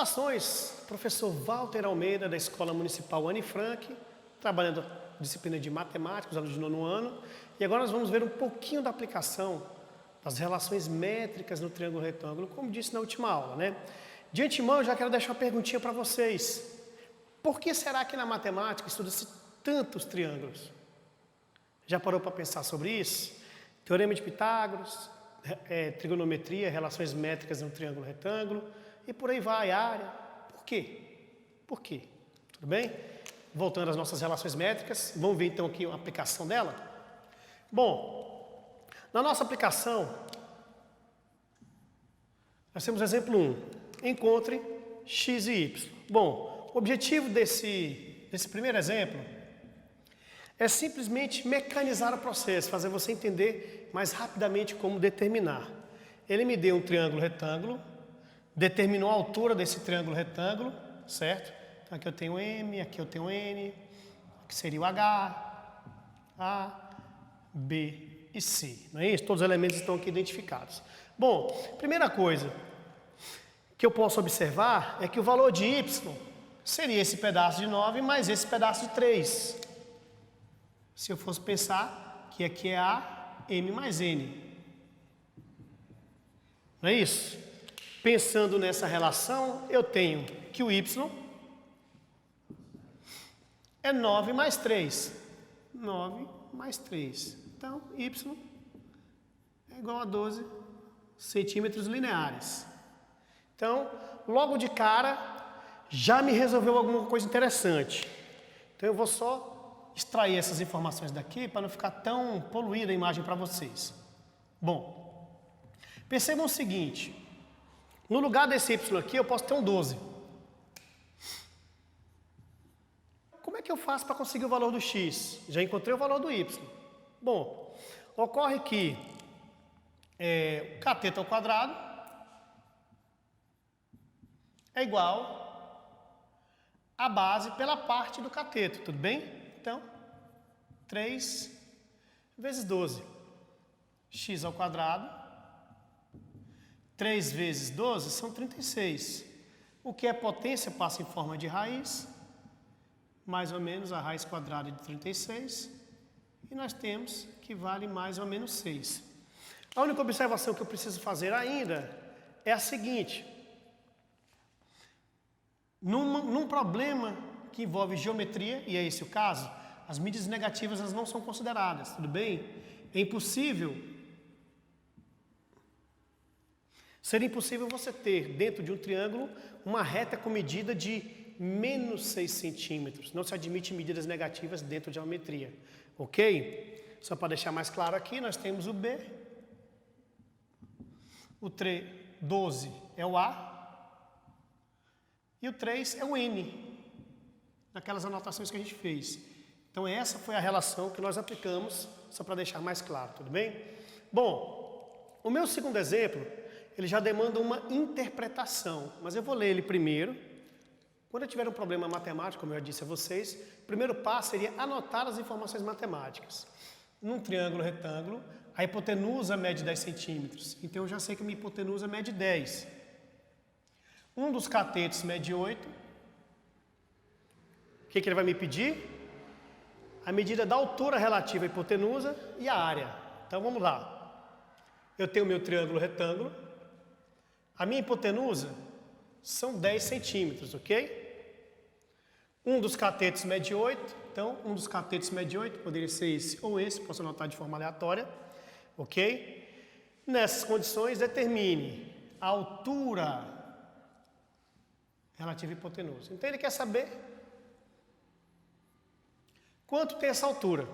Saudações, professor Walter Almeida, da Escola Municipal Anne Frank, trabalhando a disciplina de matemática, os alunos de 9º ano. E agora nós vamos ver um pouquinho da aplicação das relações métricas no triângulo retângulo, como disse na última aula, né? De antemão, eu já quero deixar uma perguntinha para vocês. Por que será que na matemática estuda-se tantos triângulos? Já parou para pensar sobre isso? Teorema de Pitágoras, trigonometria, relações métricas no triângulo retângulo, e por aí vai, área. Por quê? Por quê? Tudo bem? Voltando às nossas relações métricas, vamos ver então aqui a aplicação dela? Bom, na nossa aplicação, nós temos o exemplo 1. Encontre x e y. Bom, o objetivo desse primeiro exemplo é simplesmente mecanizar o processo, fazer você entender mais rapidamente como determinar. Ele me deu um triângulo retângulo, determinou a altura desse triângulo retângulo, certo? Então aqui eu tenho M, aqui eu tenho N, aqui seria o H, A, B e C. Não é isso? Todos os elementos estão aqui identificados. Bom, primeira coisa que eu posso observar é que o valor de Y seria esse pedaço de 9 mais esse pedaço de 3. Se eu fosse pensar que aqui é A, M mais N. Não é isso? Pensando nessa relação, eu tenho que o Y é 9 mais 3. 9 mais 3. Então, Y é igual a 12 centímetros lineares. Então, logo de cara, já me resolveu alguma coisa interessante. Então, eu vou só extrair essas informações daqui para não ficar tão poluída a imagem para vocês. Bom, percebam o seguinte. No lugar desse Y aqui, eu posso ter um 12. Como é que eu faço para conseguir o valor do X? Já encontrei o valor do Y. Bom, ocorre que o cateto ao quadrado é igual a base pela parte do cateto, tudo bem? Então, 3 vezes 12. X ao quadrado. 3 vezes 12 são 36. O que é potência passa em forma de raiz, mais ou menos a raiz quadrada de 36, e nós temos que vale mais ou menos 6. A única observação que eu preciso fazer ainda é a seguinte. Num problema que envolve geometria, e é esse o caso, as mídias negativas elas não são consideradas, tudo bem? É impossível. Seria impossível você ter, dentro de um triângulo, uma reta com medida de menos 6 centímetros. Não se admite medidas negativas dentro de geometria. Ok? Só para deixar mais claro aqui, nós temos o B. O 12 é o A. E o 3 é o N. Naquelas anotações que a gente fez. Então essa foi a relação que nós aplicamos, só para deixar mais claro, tudo bem? Bom, o meu segundo exemplo, ele já demanda uma interpretação, mas eu vou ler ele primeiro. Quando eu tiver um problema matemático, como eu já disse a vocês, o primeiro passo seria anotar as informações matemáticas. Num triângulo retângulo, a hipotenusa mede 10 centímetros, então eu já sei que a minha hipotenusa mede 10. Um dos catetos mede 8. O que ele vai me pedir? A medida da altura relativa à hipotenusa e a área. Então vamos lá. Eu tenho o meu triângulo retângulo. A minha hipotenusa são 10 centímetros, ok? Um dos catetos mede 8, então um dos catetos mede 8, poderia ser esse ou esse, posso anotar de forma aleatória, ok? Nessas condições, determine a altura relativa à hipotenusa. Então ele quer saber quanto tem essa altura.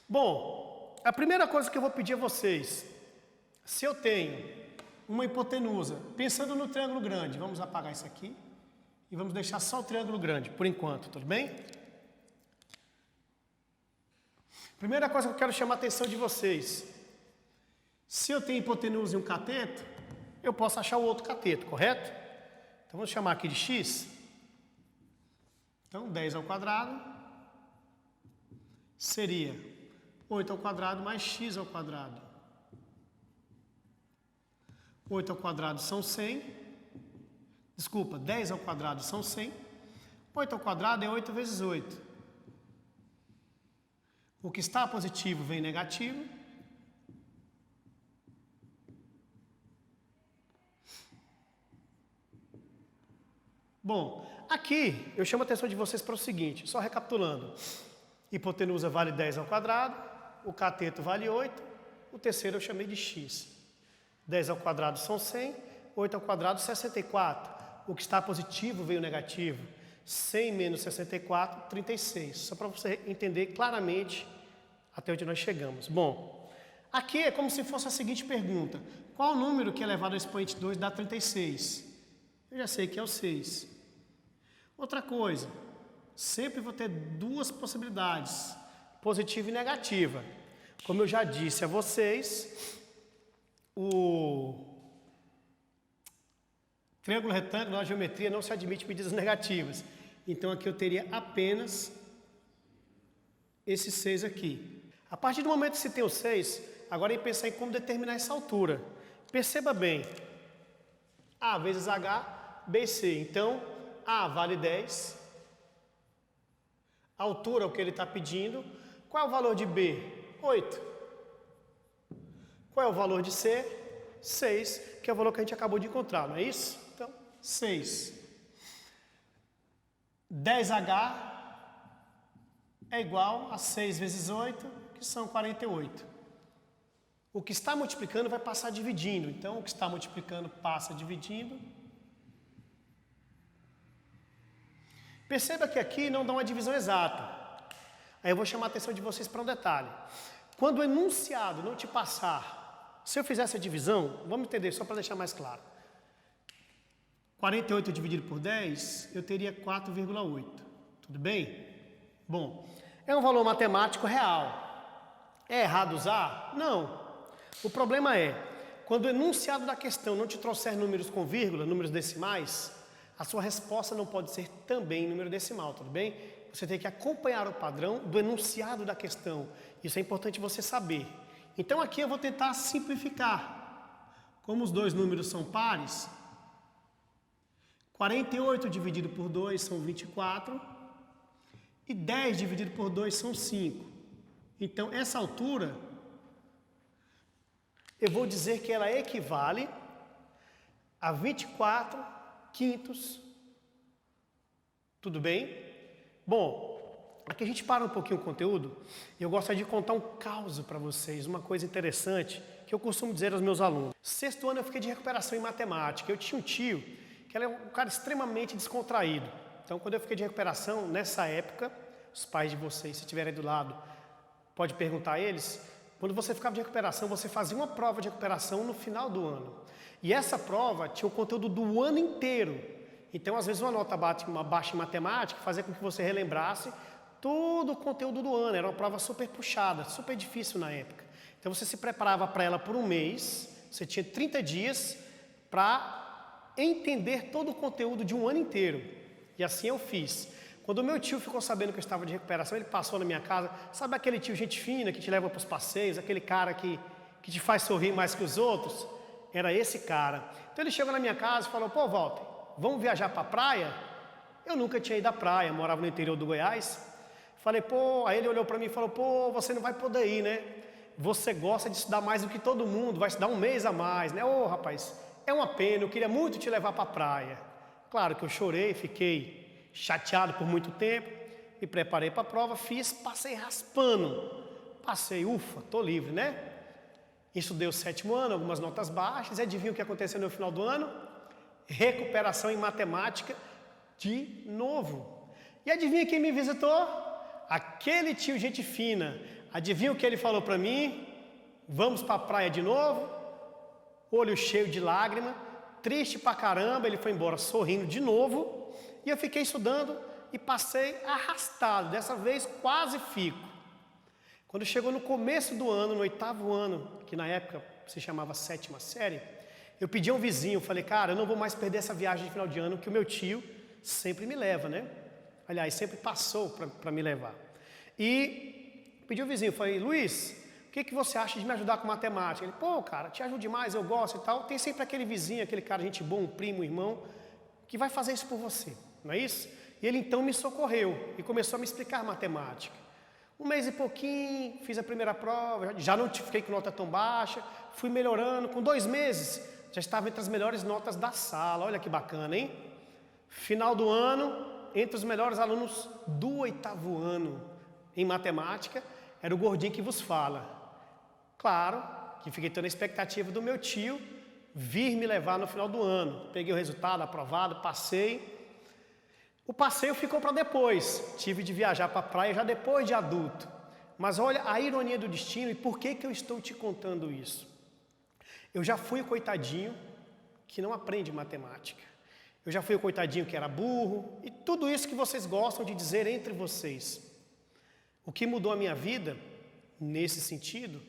Bom, a primeira coisa que eu vou pedir a vocês, se eu tenho uma hipotenusa, pensando no triângulo grande, vamos apagar isso aqui e vamos deixar só o triângulo grande, por enquanto, tudo bem? Primeira coisa que eu quero chamar a atenção de vocês, se eu tenho hipotenusa e um cateto, eu posso achar o outro cateto, correto? Então vamos chamar aqui de x. Então 10 ao quadrado seria 8 ao quadrado mais x ao quadrado. 8 ao quadrado são 100. Desculpa, 10 ao quadrado são 100. 8 ao quadrado é 8 vezes 8. O que está positivo vem negativo. Bom, aqui eu chamo a atenção de vocês para o seguinte, só recapitulando. Hipotenusa vale 10 ao quadrado, o cateto vale 8, o terceiro eu chamei de x. 10 ao quadrado são 100, 8 ao quadrado 64. O que está positivo veio negativo. 100 menos 64, 36. Só para você entender claramente até onde nós chegamos. Bom, aqui é como se fosse a seguinte pergunta. Qual o número que é elevado ao expoente 2 dá 36? Eu já sei que é o 6. Outra coisa, sempre vou ter duas possibilidades, positiva e negativa. Como eu já disse a vocês, o triângulo retângulo na geometria não se admite medidas negativas. Então aqui eu teria apenas esse 6 aqui. A partir do momento que se tem o 6, agora é pensar em como determinar essa altura. Perceba bem, A vezes H, B e C. Então, A vale 10. A altura é o que ele está pedindo. Qual é o valor de B? 8. Qual é o valor de C? 6, que é o valor que a gente acabou de encontrar, não é isso? Então, 6. 10H é igual a 6 vezes 8, que são 48. O que está multiplicando vai passar dividindo. Então, o que está multiplicando passa dividindo. Perceba que aqui não dá uma divisão exata. Aí eu vou chamar a atenção de vocês para um detalhe. Quando o enunciado não te passar, se eu fizer essa divisão, vamos entender, só para deixar mais claro. 48 dividido por 10, eu teria 4,8. Tudo bem? Bom, é um valor matemático real. É errado usar? Não. O problema é, quando o enunciado da questão não te trouxer números com vírgula, números decimais, a sua resposta não pode ser também número decimal, tudo bem? Você tem que acompanhar o padrão do enunciado da questão. Isso é importante você saber. Então aqui eu vou tentar simplificar. Como os dois números são pares, 48 dividido por 2 são 24 e 10 dividido por 2 são 5. Então essa altura, eu vou dizer que ela equivale a 24 quintos. Tudo bem? Bom, aqui a gente para um pouquinho o conteúdo e eu gostaria de contar um caso para vocês, uma coisa interessante que eu costumo dizer aos meus alunos. Sexto ano eu fiquei de recuperação em matemática. Eu tinha um tio que era um cara extremamente descontraído. Então, quando eu fiquei de recuperação, nessa época, os pais de vocês, se estiverem do lado, pode perguntar a eles, quando você ficava de recuperação, você fazia uma prova de recuperação no final do ano. E essa prova tinha o conteúdo do ano inteiro. Então, às vezes, uma nota baixa em matemática fazia com que você relembrasse todo o conteúdo do ano. Era uma prova super puxada, super difícil na época. Então, você se preparava para ela por um mês, você tinha 30 dias para entender todo o conteúdo de um ano inteiro. E assim eu fiz. Quando o meu tio ficou sabendo que eu estava de recuperação, ele passou na minha casa. Sabe aquele tio gente fina que te leva para os passeios, aquele cara que te faz sorrir mais que os outros? Era esse cara. Então ele chegou na minha casa e falou, pô, Walter, vamos viajar para a praia? Eu nunca tinha ido à praia, morava no interior do Goiás. Falei, pô, aí ele olhou para mim e falou, pô, você não vai poder ir, né? Você gosta de estudar mais do que todo mundo, vai estudar um mês a mais, né? Ô, rapaz, é uma pena, eu queria muito te levar para a praia. Claro que eu chorei, fiquei chateado por muito tempo, me preparei para a prova, fiz, passei raspando. Passei, ufa, tô livre, né? Estudei o sétimo ano, algumas notas baixas, e adivinha o que aconteceu no final do ano? Recuperação em matemática de novo. E adivinha quem me visitou? Aquele tio gente fina. Adivinha o que ele falou para mim? Vamos para a praia de novo? Olho cheio de lágrima, triste pra caramba, ele foi embora sorrindo de novo, e eu fiquei estudando e passei arrastado, dessa vez quase fico. Quando chegou no começo do ano, no 8º ano, que na época se chamava 7ª série, eu pedi a um vizinho, falei, cara, eu não vou mais perder essa viagem de final de ano, que o meu tio sempre me leva, né? Aliás, sempre passou para me levar. E pedi ao vizinho, falei, Luiz, o que você acha de me ajudar com matemática? Ele, pô, cara, te ajudo demais, eu gosto e tal. Tem sempre aquele vizinho, aquele cara, gente boa, um primo, um irmão, que vai fazer isso por você, não é isso? E ele então me socorreu e começou a me explicar matemática. Um mês e pouquinho, fiz a primeira prova, já não fiquei com nota tão baixa, fui melhorando. Com 2 meses, já estava entre as melhores notas da sala. Olha que bacana, hein? Final do ano, entre os melhores alunos do 8º ano em matemática, era o gordinho que vos fala. Claro que fiquei tendo a expectativa do meu tio vir me levar no final do ano. Peguei o resultado, aprovado, passei. O passeio ficou para depois. Tive de viajar para a praia já depois de adulto. Mas olha a ironia do destino e por que eu estou te contando isso. Eu já fui o coitadinho que não aprende matemática. Eu já fui o coitadinho que era burro e tudo isso que vocês gostam de dizer entre vocês. O que mudou a minha vida, nesse sentido,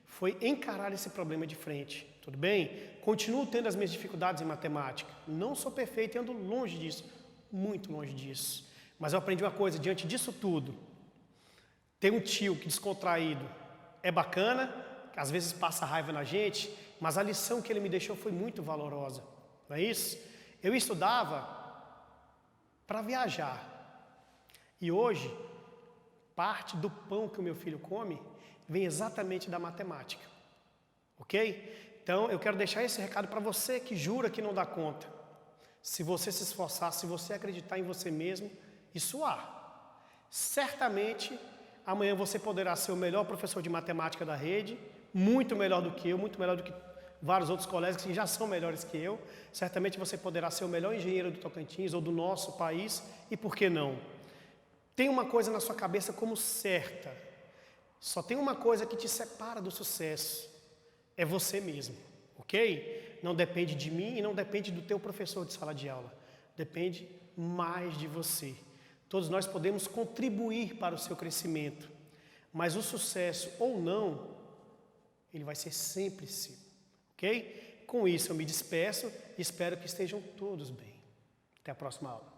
foi encarar esse problema de frente. Tudo bem? Continuo tendo as minhas dificuldades em matemática. Não sou perfeito e ando longe disso. Muito longe disso. Mas eu aprendi uma coisa, diante disso tudo, ter um tio que descontraído é bacana, às vezes passa raiva na gente, mas a lição que ele me deixou foi muito valorosa, não é isso? Eu estudava para viajar e hoje, parte do pão que o meu filho come vem exatamente da matemática, ok? Então eu quero deixar esse recado para você que jura que não dá conta. Se você se esforçar, se você acreditar em você mesmo e suar, certamente amanhã você poderá ser o melhor professor de matemática da rede, muito melhor do que eu, muito melhor do que vários outros colegas que já são melhores que eu. Certamente você poderá ser o melhor engenheiro do Tocantins ou do nosso país, e por que não? Tem uma coisa na sua cabeça como certa, só tem uma coisa que te separa do sucesso, é você mesmo, ok? Não depende de mim e não depende do teu professor de sala de aula. Depende mais de você. Todos nós podemos contribuir para o seu crescimento. Mas o sucesso ou não, ele vai ser sempre seu. Ok? Com isso eu me despeço e espero que estejam todos bem. Até a próxima aula.